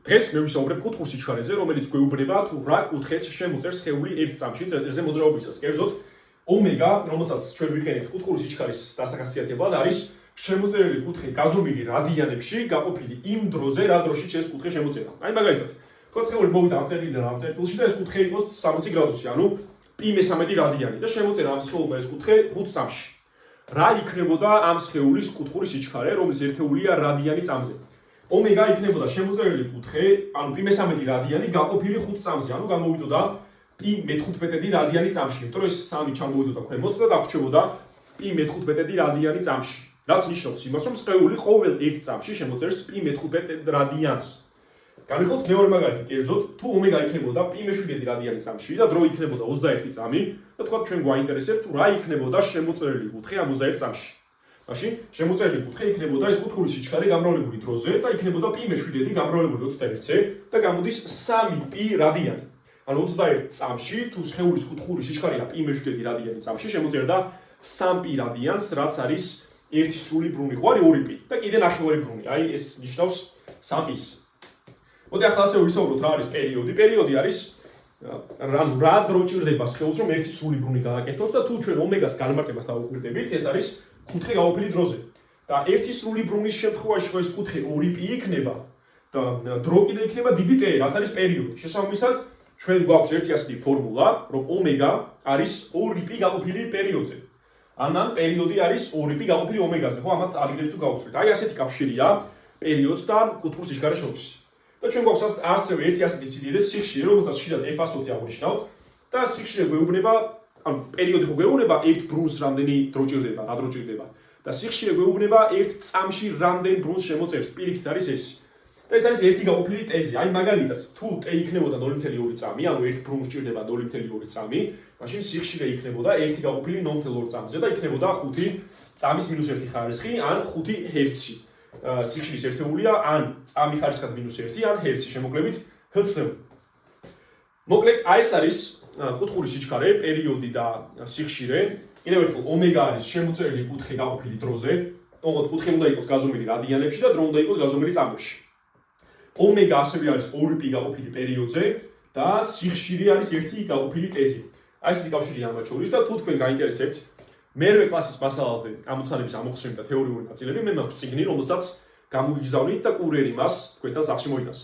დღეს მე ვისაუბრებ კუთხურ სიჩქარეზე, რომელიც გვეუბნება თუ რა კუთხეს შემოწერს სხეული ერთ წამში წელიწადზე მოძრაობისას. კერძოდ, ომეგა, რომელსაც ჩვენ ვიყენებთ კუთხური სიჩქარის დასახასიათებლად, არის შემოწერილი კუთხე გაზომილი რადიანებში, გაყოფილი იმ დროზე, რა დროში ეს კუთხე შემოწერა. აი მაგალითად, თქვა სხეული მოვიდა ამ წერილიდან ამ წერტილში და ეს კუთხე იყოს 60 გრადუსი, ანუ π13 რადიანი და შემოწერა ამ სხეულმა ეს კუთხე 5 წამში. რა იქნებოდა ამ სხეულის კუთხური სიჩქარე, რომელიც ერთეულია რადიანი წამზე? ომეგა იქნებოდა შემოწერილი კუთხე, ანუ π13 რადიანი გაყოფილი 5 წამზე, ანუ გამოვიდოდა π15 რადიანი წამში. იმიტომ რომ ეს 3 ჩამოვიდოდა ქვემოთ და დაგვრჩებოდა π15 რადიანი წამში. რაც ნიშნავს იმას, რომ სხეული ყოველ ერთ წამში შემოწერს π15 რადიანს. განვიხილოთ მეორე მაგალითი, კერძოდ, თუ ომეგა იქნებოდა π7 რადიანი წამში და დრო იქნებოდა 21 წამი, და თქვა ჩვენ გვაინტერესებს თუ რა იქნებოდა შემოწერილი კუთხე ამ 21 წამში. მაშინ შემოწერილი კუთხე იქნებოდა ეს კუთხური სიჩქარე გამრავლებული დროზე და იქნებოდა π7 გამრავლებული 21-ზე და გამოდის 3π რადიანი. ანუ 21 წამში თუ სხეულის კუთხური სიჩქარეა π7 რადიანი წამში შემოწერდა 3π რადიანს, რაც არის ერთი სრული ბრუნი, ხო არის 2π და კიდე ნახევარი ბრუნი. აი ეს ნიშნავს 3π-ს. მოდი ახლა ასე ვისაუბროთ რა არის პერიოდი. პერიოდი არის რა დრო ჭირდება სხეულს რომ ერთი სრული ბრუნი გააკეთოს და თუ ჩვენ ომეგას განმარტებას დავუკვირდებით, ეს არის კუთხე გაყოფილი დროზე. და ერთი სრული ბრუნის შემთხვევაში ეს კუთხე 2π იქნება და დრო კიდე იქნება დიდი t, რაც არის პერიოდი. შესაბამისად, ჩვენ გვაქვს ერთი ასეთი ფორმულა, რომ ომეგა არის 2π გაყოფილი პერიოდზე. ან პერიოდი არის 2π გაყოფილი ომეგაზე, ხო, ამათ ადრინდელს თუ გავუსვით. აი ასეთი კავშირია პერიოდს და კუთხურ სიჩქარეს შორის. და ჩვენ გვაქვს ასევე ერთი ასეთი სიდიდე სიხშირე, რომელსაც ხშირად f-ას აღვნიშნავთ და სიხშირე გვეუბნება, ანუ პერიოდი ხო გვეუბნება ერთ ბრუნს რამდენი დრო ჭირდება, რა დრო ჭირდება. და სიხშირე გვეუბნება ერთ წამში რამდენ ბრუნს შემოწერს, პირიქით არის ეს. და ეს არის ერთი გაყოფილი ტეზი. აი მაგალითად, თუ t იქნებოდა 0.2 წამი, ანუ ერთ ბრუნს ჭირდება 0.2 წამი, მაშინ სიხშირე იქნებოდა ერთი გაყოფილი 0.2 წამზე და იქნებოდა 5 წამის -1 ხარისხი ან 5 ჰერცი. სიხშირის ერთეულია ან წამი ხარისხად -1 ან ჰერცი შემოკლებით hc. მოკლედ აი ეს არის კუთხური სიჩქარე, პერიოდი და სიხშირე. კიდევ ერთხელ ომეგა არის შემოწერილი კუთხე გაყოფილი დროზე. ოღონდ კუთხე უნდა იყოს გაზომილი რადიანებში და დრო უნდა იყოს გაზომილი წამებში. ომეგა ასევე არის 2π გაყოფილი პერიოდზე და სიხშირე არის ერთი გაყოფილი ტეზი. აი ესეთი კავშირია ამათ შორის და თუ თქვენ გაინტერესებთ მერვე კლასის მასალაზე ამოცანების ამოხსნები და თეორიული ნაწილები, მე მაქვს წიგნი, რომელსაც გამოგიგზავნით და კურიერი მას თქვენთან სახლში მოიტანს.